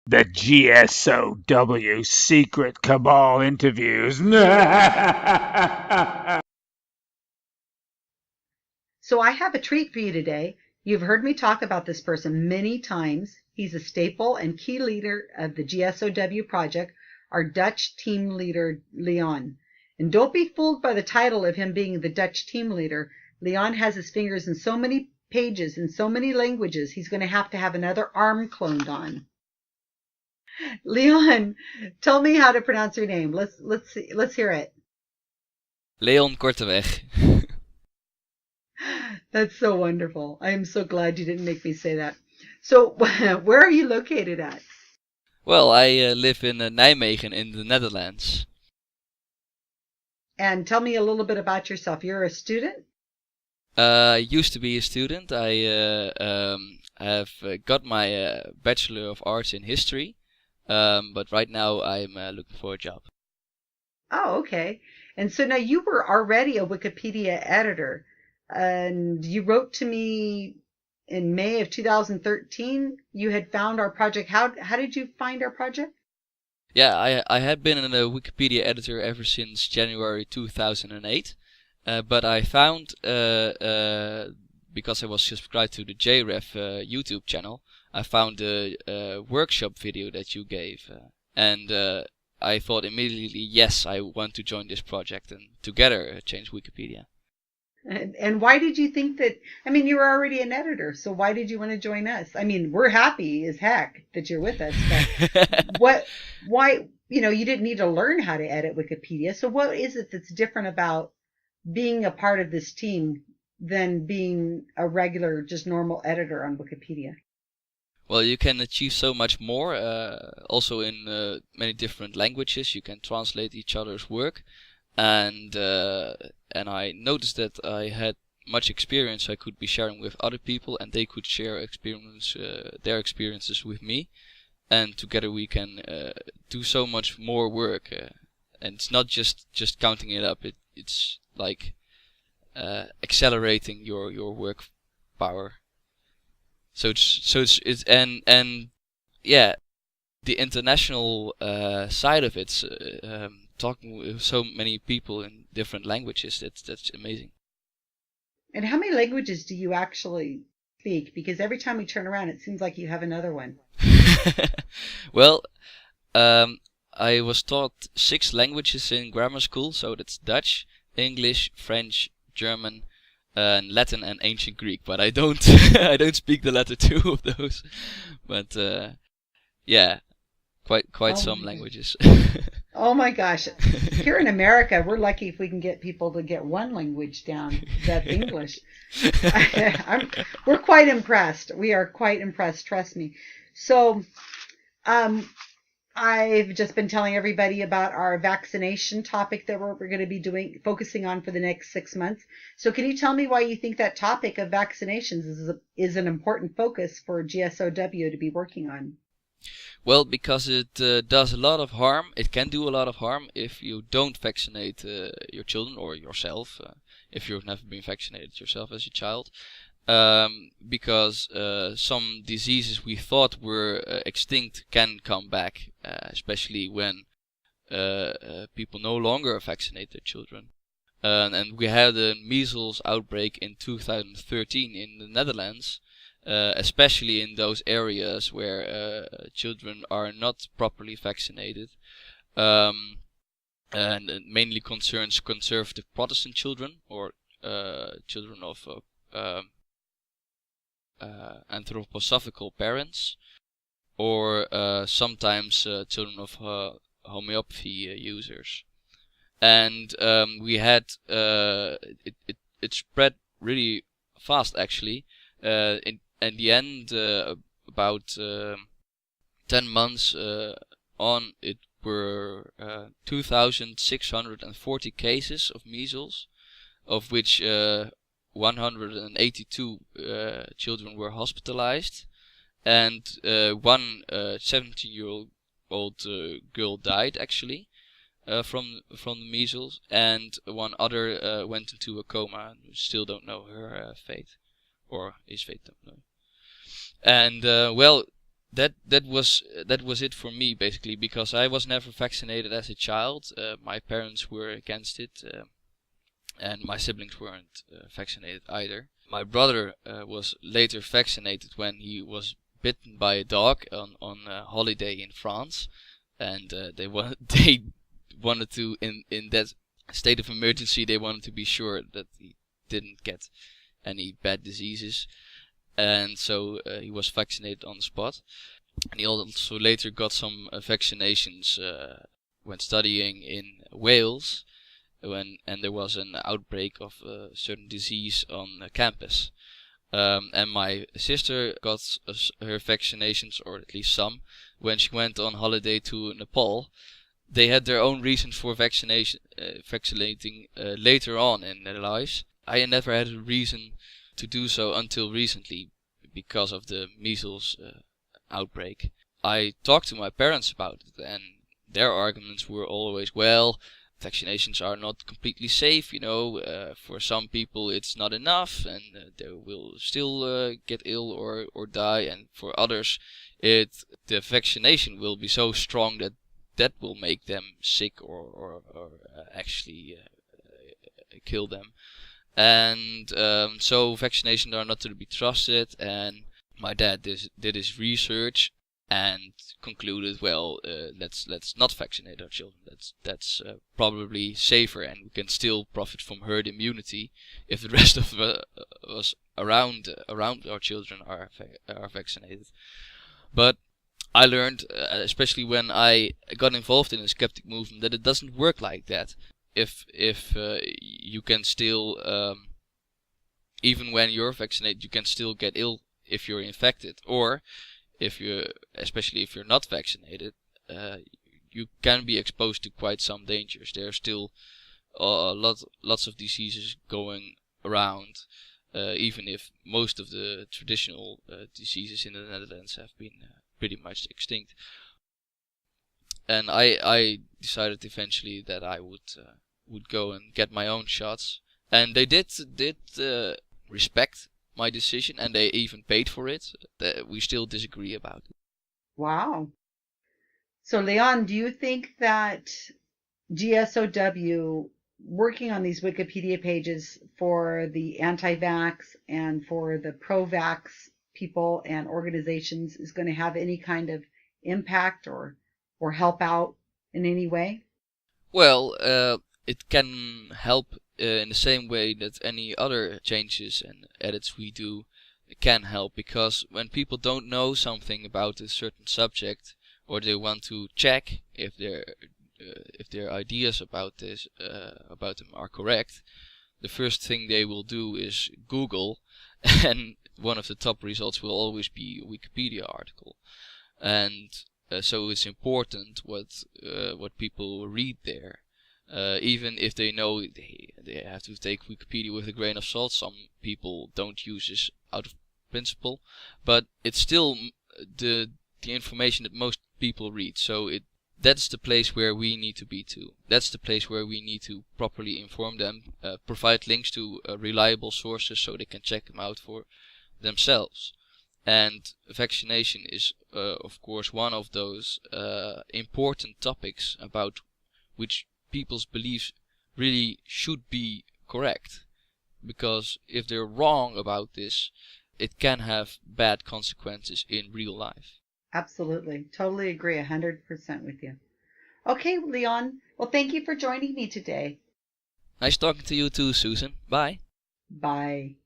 The GSoW secret cabal interviews. So I have a treat for you today. You've heard me talk about this person many times. He's a staple and key leader of the GSoW project, our Dutch team leader, Leon. And don't be fooled by the title of him being the Dutch team leader. Leon has his fingers in so many pages in so many languages, he's going to have another arm cloned on. Leon, tell me how to pronounce your name. Let's hear it. Leon Korteweg. That's so wonderful. I am so glad you didn't make me say that. So, where are you located at? Well, I live in Nijmegen in the Netherlands. And tell me a little bit about yourself. You're a student? I used to be a student. I have got my Bachelor of Arts in History, but right now I'm looking for a job. Oh, okay. And so now you were already a Wikipedia editor, and you wrote to me in May of 2013. You had found our project. How did you find our project? Yeah, I had been a Wikipedia editor ever since January 2008, but I found, because I was subscribed to the JREF YouTube channel, I found a workshop video that you gave, and I thought immediately, yes, I want to join this project and together change Wikipedia. And why did you think that? I mean, you were already an editor, so why did you want to join us? I mean, we're happy as heck that you're with us, but why, you didn't need to learn how to edit Wikipedia. So what is it that's different about being a part of this team than being a regular, just normal editor on Wikipedia? Well, you can achieve so much more, also in many different languages. You can translate each other's work. And I noticed that I had much experience I could be sharing with other people, and they could share their experiences with me, and together we can do so much more work. And it's not just counting it up. It's like accelerating your work power. And yeah, the international side of it. Talking with so many people in different languages, that's amazing. And how many languages do you actually speak? Because every time we turn around, it seems like you have another one. Well, I was taught 6 languages in grammar school, so that's Dutch, English, French, German, Latin, and Ancient Greek. But I don't I don't speak the latter 2 of those. But yeah, quite some languages. Oh my gosh. Here in America, we're lucky if we can get people to get one language down, that's English. We're quite impressed. We are quite impressed, trust me. So, I've just been telling everybody about our vaccination topic that we're going to be focusing on for the next 6 months. So can you tell me why you think that topic of vaccinations is an important focus for GSoW to be working on? Well, because it does a lot of harm. It can do a lot of harm if you don't vaccinate your children or yourself, if you've never been vaccinated yourself as a child. Because some diseases we thought were extinct can come back, especially when people no longer vaccinate their children. And we had a measles outbreak in 2013 in the Netherlands. Especially in those areas where children are not properly vaccinated, and it mainly concerns conservative Protestant children or children of anthroposophical parents, or sometimes children of homeopathy users. And we had it spread really fast actually. In the end, about 10 months on, it were 2,640 cases of measles, of which 182 children were hospitalized, and one 17-year-old girl died actually from the measles, and one other went into a coma. We still don't know her fate, or his fate, don't know. And well, that was it for me, basically, because I was never vaccinated as a child. My parents were against it, and my siblings weren't vaccinated either. My brother was later vaccinated when he was bitten by a dog on a holiday in France, and they wanted to, in that state of emergency, they wanted to be sure that he didn't get any bad diseases, and so he was vaccinated on the spot. And he also later got some vaccinations when studying in Wales, and there was an outbreak of a certain disease on campus. And my sister got her vaccinations, or at least some, when she went on holiday to Nepal. They had their own reasons for vaccinating later on in their lives. I never had a reason to do so until recently, because of the measles outbreak. I talked to my parents about it, and their arguments were always, well, vaccinations are not completely safe, for some people it's not enough, and they will still get ill or die, and for others the vaccination will be so strong that will make them sick or actually kill them. And so vaccinations are not to be trusted, and my dad did his research and concluded, well, let's not vaccinate our children. That's probably safer, and we can still profit from herd immunity if the rest of us around our children are vaccinated. But I learned, especially when I got involved in the skeptic movement, that it doesn't work like that. If you can still, even when you're vaccinated, you can still get ill if you're infected, or especially if you're not vaccinated, you can be exposed to quite some dangers. There are still lots of diseases going around, even if most of the traditional diseases in the Netherlands have been pretty much extinct. And I decided eventually that I would go and get my own shots, and they did respect my decision, and they even paid for it. We still disagree about it. Wow. So Leon, do you think that GSoW working on these Wikipedia pages for the anti-vax and for the pro-vax people and organizations is going to have any kind of impact or help out in any way? Well, it can help in the same way that any other changes and edits we do can help, because when people don't know something about a certain subject, or they want to check if their ideas about them are correct, the first thing they will do is Google, and one of the top results will always be a Wikipedia article. And so it's important what people read there. Even if they know they have to take Wikipedia with a grain of salt. Some people don't use this out of principle, but it's still the information that most people read. So that's the place where we need to be too. That's the place where we need to properly inform them, provide links to reliable sources so they can check them out for themselves. And vaccination is, of course, one of those important topics about which people's beliefs really should be correct, because if they're wrong about this, it can have bad consequences in real life. Absolutely. Totally agree 100% with you. Okay, Leon. Well, thank you for joining me today. Nice talking to you too, Susan. Bye. Bye.